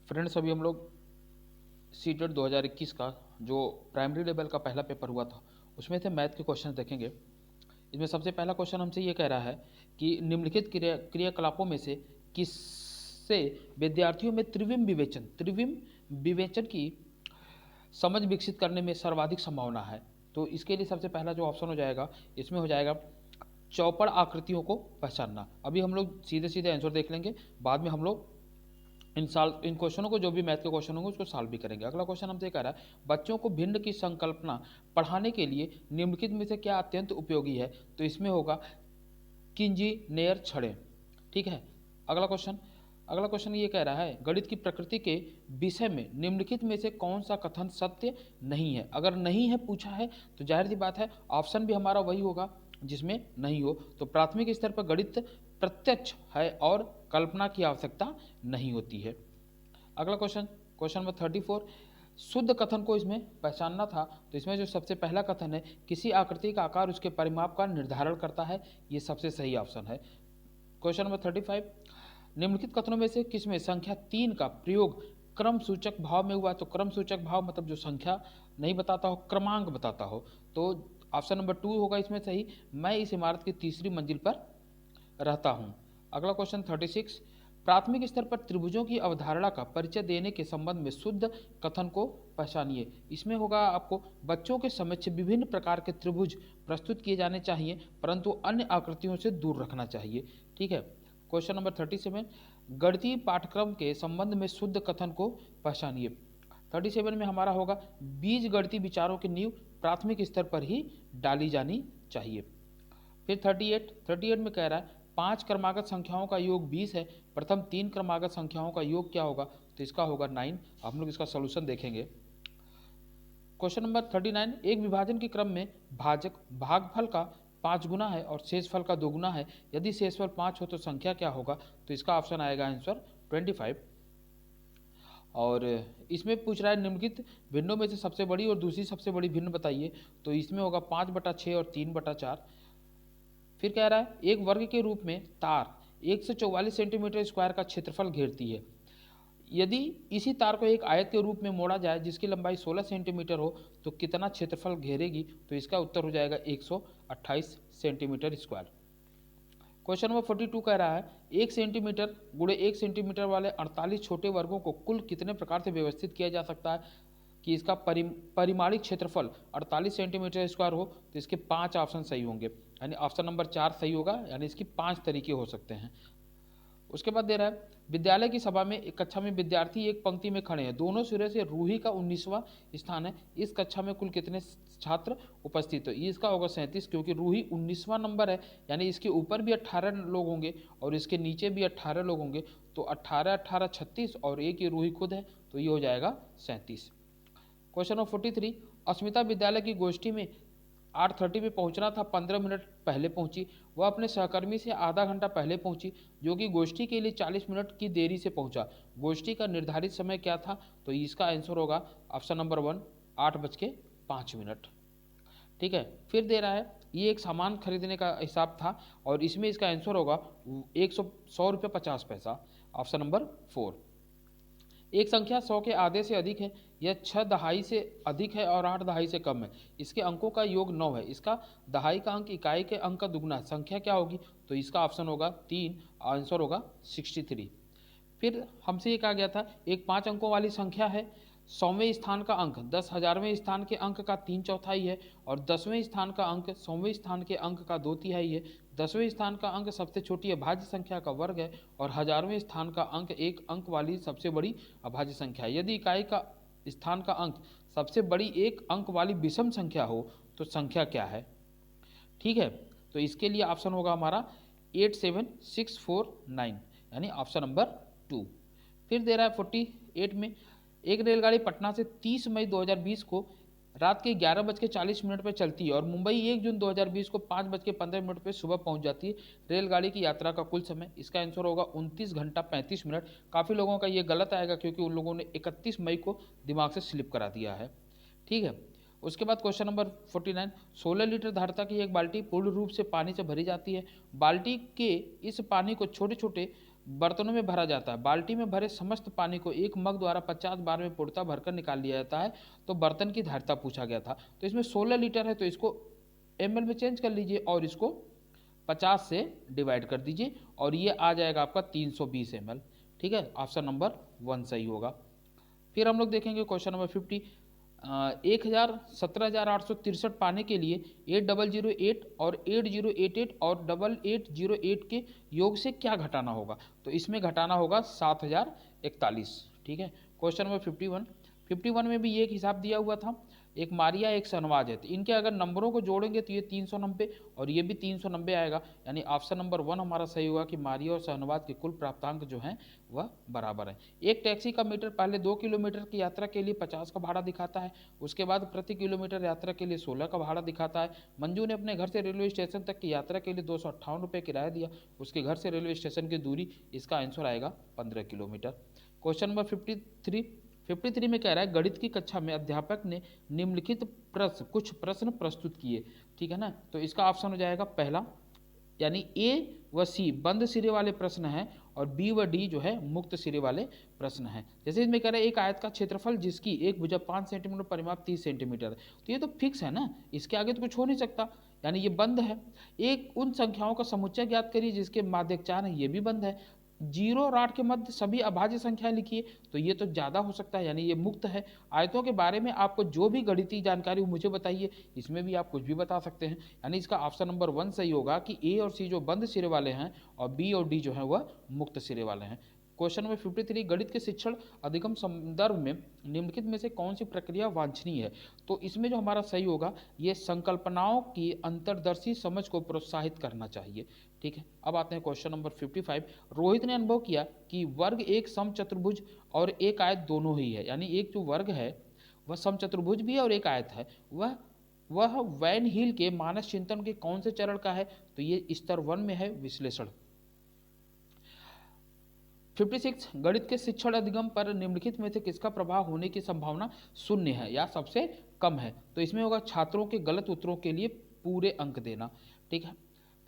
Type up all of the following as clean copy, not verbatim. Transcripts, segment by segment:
Friends, अभी हम लोग सीटेट 2021 का जो प्राइमरी लेवल का पहला पेपर हुआ था उसमें से मैथ के क्वेश्चन देखेंगे। इसमें सबसे पहला क्वेश्चन हमसे ये कह रहा है कि निम्नलिखित क्रियाकलापों में से किससे विद्यार्थियों में त्रिविम विवेचन की समझ विकसित करने में सर्वाधिक संभावना है। तो इसके लिए सबसे पहला जो ऑप्शन हो जाएगा इसमें हो जाएगा चौपड़ आकृतियों को पहचानना। अभी हम लोग सीधे सीधे आंसर देख लेंगे, बाद में हम लोग इन क्वेश्चनों को, जो भी मैथ के क्वेश्चन होंगे उसको सॉल्व भी करेंगे। अगला क्वेश्चन हमसे कह रहा है बच्चों को भिन्न की संकल्पना पढ़ाने के लिए निम्नलिखित में से क्या अत्यंत उपयोगी है। तो इसमें होगा किंजीनेयर छड़ें। ठीक है। अगला क्वेश्चन ये कह रहा है गणित की प्रकृति के विषय में निम्नलिखित में से कौन सा कथन सत्य नहीं है। अगर नहीं है पूछा है तो जाहिर सी बात है ऑप्शन भी हमारा वही होगा जिसमें नहीं हो। तो प्राथमिक स्तर पर गणित प्रत्यक्ष है और कल्पना की आवश्यकता नहीं होती है। अगला क्वेश्चन नंबर 34, शुद्ध कथन को इसमें पहचानना था। तो इसमें जो सबसे पहला कथन है किसी आकृति का आकार उसके परिमाप का निर्धारण करता है, ये सबसे सही ऑप्शन है। क्वेश्चन नंबर 35, निम्नलिखित कथनों में से किसमें संख्या 3 का प्रयोग क्रम सूचक भाव में हुआ। तो क्रम सूचक भाव मतलब जो संख्या नहीं बताता हो, क्रमांक बताता हो। तो ऑप्शन नंबर 2 होगा इसमें सही, मैं इस इमारत की तीसरी मंजिल पर रहता हूं। अगला क्वेश्चन 36, प्राथमिक स्तर पर त्रिभुजों की अवधारणा का परिचय देने के संबंध में शुद्ध कथन को पहचानिए। इसमें होगा आपको बच्चों के समक्ष विभिन्न प्रकार के त्रिभुज प्रस्तुत किए जाने चाहिए परंतु अन्य आकृतियों से दूर रखना चाहिए। ठीक है। क्वेश्चन नंबर 37, गणितीय पाठ्यक्रम के संबंध में शुद्ध कथन को पहचानिए। 37 में हमारा होगा बीज गणितीय विचारों की नींव प्राथमिक स्तर पर ही डाली जानी चाहिए। फिर 38 में कह रहा है 5 क्रमागत संख्याओं का योग 20 है, प्रथम 3 क्रमागत संख्याओं का योग क्या होगा। तो इसका होगा 9। हम लोग इसका सोल्यूशन देखेंगे। क्वेश्चन नंबर 39, एक विभाजन के क्रम में भागफल का 5 गुना है और शेषफल का 2 गुना है, यदि शेषफल 5 हो तो संख्या क्या होगा। तो इसका ऑप्शन आएगा आंसर 25। और इसमें पूछ रहा है निम्नलिखित भिन्नों में से सबसे बड़ी और दूसरी सबसे बड़ी भिन्न बताइए। तो इसमें होगा 5/6 और 3/4। फिर कह रहा है एक वर्ग के रूप में तार 144 सेंटीमीटर स्क्वायर का क्षेत्रफल घेरती है, यदि इसी तार को एक आयत के रूप में मोड़ा जाए जिसकी लंबाई 16 सेंटीमीटर हो तो कितना क्षेत्रफल घेरेगी। तो इसका उत्तर हो जाएगा 128 सेंटीमीटर स्क्वायर। क्वेश्चन नंबर 42 कह रहा है 1 सेंटीमीटर गुणे 1 सेंटीमीटर वाले 48 छोटे वर्गों को कुल कितने प्रकार से व्यवस्थित किया जा सकता है कि इसका परिमाणिक क्षेत्रफल 48 सेंटीमीटर स्क्वायर हो। तो इसके 5 ऑप्शन सही होंगे, यानी ऑप्शन नंबर 4 सही होगा, यानी इसकी 5 तरीके हो सकते हैं। उसके बाद दे रहा है विद्यालय की सभा में एक कक्षा में विद्यार्थी एक पंक्ति में खड़े हैं, दोनों सिरे से रूही का 19वां स्थान है, इस कक्षा में कुल कितने छात्र उपस्थित हो। ये इसका होगा 37, क्योंकि रूही 19वां नंबर है, यानी इसके ऊपर भी 18 लोग होंगे और इसके नीचे भी 18 लोग होंगे। तो 18 18 36 और एक ये रूही खुद है, तो ये हो जाएगा 37। क्वेश्चन नंबर 43, अस्मिता विद्यालय की गोष्ठी में 8:30 पे पहुंचना था, 15 मिनट पहले पहुंची। वह अपने सहकर्मी से आधा घंटा पहले पहुंची जो कि गोष्ठी के लिए 40 मिनट की देरी से पहुंचा। गोष्ठी का निर्धारित समय क्या था। तो इसका आंसर होगा ऑप्शन नंबर 1, 8:05। ठीक है। फिर दे रहा है ये एक सामान खरीदने का हिसाब था और इसमें इसका आंसर होगा 100 रुपये 50 पैसा, ऑप्शन नंबर 4। एक संख्या 100 के आधे से अधिक है, यह 6 दहाई से अधिक है और 8 दहाई से कम है, इसके अंकों का योग 9 है, इसका दहाई का अंक इकाई के अंक का दुगना है, संख्या क्या होगी। तो इसका ऑप्शन होगा 3, आंसर होगा 63। फिर हमसे ये कहा गया था एक 5 अंकों वाली संख्या है, 100वें स्थान का अंक 10,000वें स्थान के अंक का 3/4 है और 10वें स्थान का अंक 100वें स्थान के अंक का 2/3 है। 10वें स्थान का अंक सबसे छोटी अभाज्य संख्या का वर्ग है और 1000वें स्थान का अंक एक अंक वाली सबसे बड़ी अभाज्य संख्या है। यदि इकाई का स्थान का अंक सबसे बड़ी एक अंक वाली विषम संख्या हो तो संख्या क्या है। ठीक है। तो इसके लिए ऑप्शन होगा हमारा 87649, यानी ऑप्शन नंबर 2। फिर दे रहा है 48 में एक रेलगाड़ी पटना से 30 मई 2020 को रात के 11:40 पर चलती है और मुंबई 1 जून 2020 को 5:15 पर सुबह पहुंच जाती है। रेलगाड़ी की यात्रा का कुल समय, इसका आंसर होगा 29 घंटा 35 मिनट। काफ़ी लोगों का ये गलत आएगा क्योंकि उन लोगों ने 31 मई को दिमाग से स्लिप करा दिया है। ठीक है। उसके बाद क्वेश्चन नंबर 49, 16 लीटर धारिता की एक बाल्टी पूर्ण रूप से पानी से भरी जाती है। बाल्टी के इस पानी को छोटे छोटे बर्तनों में भरा जाता है। बाल्टी में भरे समस्त पानी को एक मग द्वारा 50 बार में पूर्णतः भरकर निकाल लिया जाता है। तो बर्तन की धारिता पूछा गया था। तो इसमें 16 लीटर है, तो इसको ml में चेंज कर लीजिए और इसको 50 से डिवाइड कर दीजिए और ये आ जाएगा आपका 320 ml। ठीक है, ऑप्शन नंबर 1 सही होगा। फिर हम लोग देखेंगे क्वेश्चन नंबर 50। 17,863 पाने के लिए 8008 और 8088 और 8808 के योग से क्या घटाना होगा? तो इसमें घटाना होगा 7041। ठीक है, क्वेश्चन नंबर 51 में भी ये एक हिसाब दिया हुआ था। एक मारिया एक शहनवाज है, तो इनके अगर नंबरों को जोड़ेंगे तो ये 390 और ये भी 390 आएगा, यानी ऑप्शन नंबर 1 हमारा सही होगा कि मारिया और शहनवाज के कुल प्राप्तांक जो हैं वह बराबर है। एक टैक्सी का मीटर पहले 2 किलोमीटर की यात्रा के लिए 50 का भाड़ा दिखाता है, उसके बाद प्रति किलोमीटर यात्रा के लिए 16 का भाड़ा दिखाता है। मंजू ने अपने घर से रेलवे स्टेशन तक की यात्रा के लिए 258 रुपये किराया दिया, उसके घर से रेलवे स्टेशन की दूरी, इसका आंसर आएगा 15 किलोमीटर। क्वेश्चन नंबर 53 में कह रहा है गणित की कक्षा में अध्यापक ने निम्नलिखित कुछ प्रश्न प्रस्तुत किए। ठीक है ना, तो इसका ऑप्शन हो जाएगा पहला, यानी ए व सी बंद सिरे वाले प्रश्न हैं और बी व डी जो है मुक्त सिरे वाले प्रश्न हैं। जैसे इसमें कह रहा है एक आयत का क्षेत्रफल जिसकी एक भुजा 5 सेंटीमीटर, परिमाप 30 सेंटीमीटर है, तो ये तो फिक्स है ना, इसके आगे तो कुछ हो नहीं सकता, यानी ये बंद है। एक उन संख्याओं का समुच्चय ज्ञात करिए जिसके माध्यक 4 है, ये भी बंद है। 0 और 8 के मध्य सभी अभाज्य संख्याएं लिखिए, तो ये तो ज़्यादा हो सकता है, यानी ये मुक्त है। आयतों के बारे में आपको जो भी गणितीय जानकारी हो मुझे बताइए, इसमें भी आप कुछ भी बता सकते हैं, यानी इसका ऑप्शन नंबर 1 सही होगा कि ए और सी जो बंद सिरे वाले हैं और बी और डी जो है वह मुक्त सिरे वाले हैं। क्वेश्चन नंबर 53 गणित के शिक्षण अधिगम संदर्भ में निम्नलिखित में से कौन सी प्रक्रिया वांछनीय है? तो इसमें जो हमारा सही होगा ये संकल्पनाओं की अंतर्दर्शी समझ को प्रोत्साहित करना चाहिए। ठीक है, अब आते हैं क्वेश्चन नंबर 55। रोहित ने अनुभव किया कि वर्ग एक समचतुर्भुज और एक आयत दोनों ही है, यानी एक जो वर्ग है वह समचतुर्भुज भी है और एक आयत है। वह वैन हील के मानस चिंतन के कौन से चरण का है? तो ये स्तर 1 में है, विश्लेषण। 56 गणित के शिक्षण अधिगम पर निम्नलिखित में से किसका प्रभाव होने की संभावना शून्य है या सबसे कम है? तो इसमें होगा छात्रों के गलत उत्तरों के लिए पूरे अंक देना। ठीक है,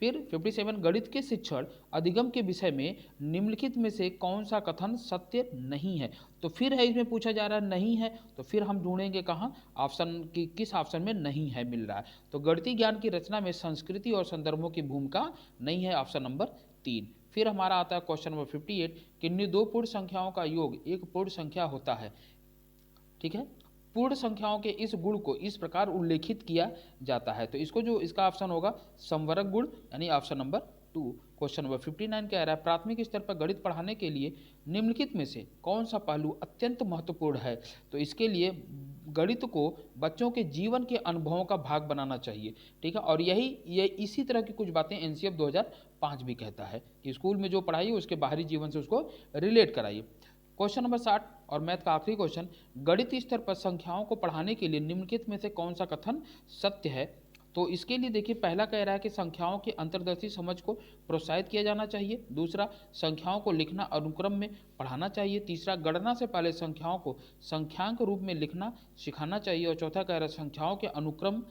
फिर 57 गणित के शिक्षण अधिगम के विषय में निम्नलिखित में से कौन सा कथन सत्य नहीं है? तो फिर है इसमें पूछा जा रहा है नहीं है, तो फिर हम ढूंढेंगे कहाँ, ऑप्शन की किस ऑप्शन में नहीं है मिल रहा है। तो गणितीय ज्ञान की रचना में संस्कृति और संदर्भों की भूमिका नहीं है, ऑप्शन नंबर 3। फिर हमारा आता है क्वेश्चन नंबर 58, किन्हीं दो पूर्ण संख्याओं का योग एक पूर्ण संख्या होता है। ठीक है, पूर्ण संख्याओं के इस गुण को इस प्रकार उल्लेखित किया जाता है, तो इसको जो इसका ऑप्शन होगा संवरक गुण, यानी ऑप्शन नंबर 2। क्वेश्चन नंबर 59 कह रहा है प्राथमिक स्तर पर गणित पढ़ाने के लिए निम्नलिखित में से कौन सा पहलू अत्यंत महत्वपूर्ण है? तो इसके लिए गणित को बच्चों के जीवन के अनुभवों का भाग बनाना चाहिए। ठीक है, और ये इसी तरह की कुछ बातें एनसीएफ 2005 भी कहता है कि स्कूल में जो पढ़ाई उसके बाहरी जीवन से उसको रिलेट कराइए। क्वेश्चन नंबर 60 और मैथ का आखिरी क्वेश्चन, गणित स्तर पर संख्याओं को पढ़ाने के लिए निम्नलिखित में से कौन सा कथन सत्य है? तो इसके लिए देखिए पहला कह रहा है कि संख्याओं की अंतर्दर्शी समझ को प्रोत्साहित किया जाना चाहिए। दूसरा, संख्याओं को लिखना अनुक्रम में पढ़ाना चाहिए। तीसरा, गणना से पहले संख्याओं को संख्यांक रूप में लिखना सिखाना चाहिए। और चौथा कह रहा है संख्याओं के अनुक्रम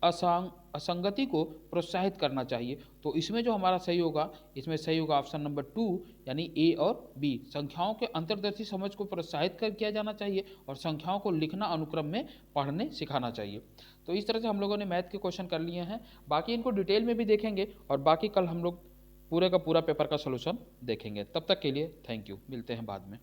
असंगति को प्रोत्साहित करना चाहिए। तो इसमें जो हमारा सही होगा, इसमें सही होगा ऑप्शन नंबर 2, यानी ए और बी। संख्याओं के अंतर्दर्शी समझ को प्रोत्साहित किया जाना चाहिए और संख्याओं को लिखना अनुक्रम में पढ़ने सिखाना चाहिए। तो इस तरह से हम लोगों ने मैथ के क्वेश्चन कर लिए हैं, बाकी इनको डिटेल में भी देखेंगे और बाकी कल हम लोग पूरे का पूरा पेपर का सोल्यूशन देखेंगे। तब तक के लिए थैंक यू, मिलते हैं बाद में।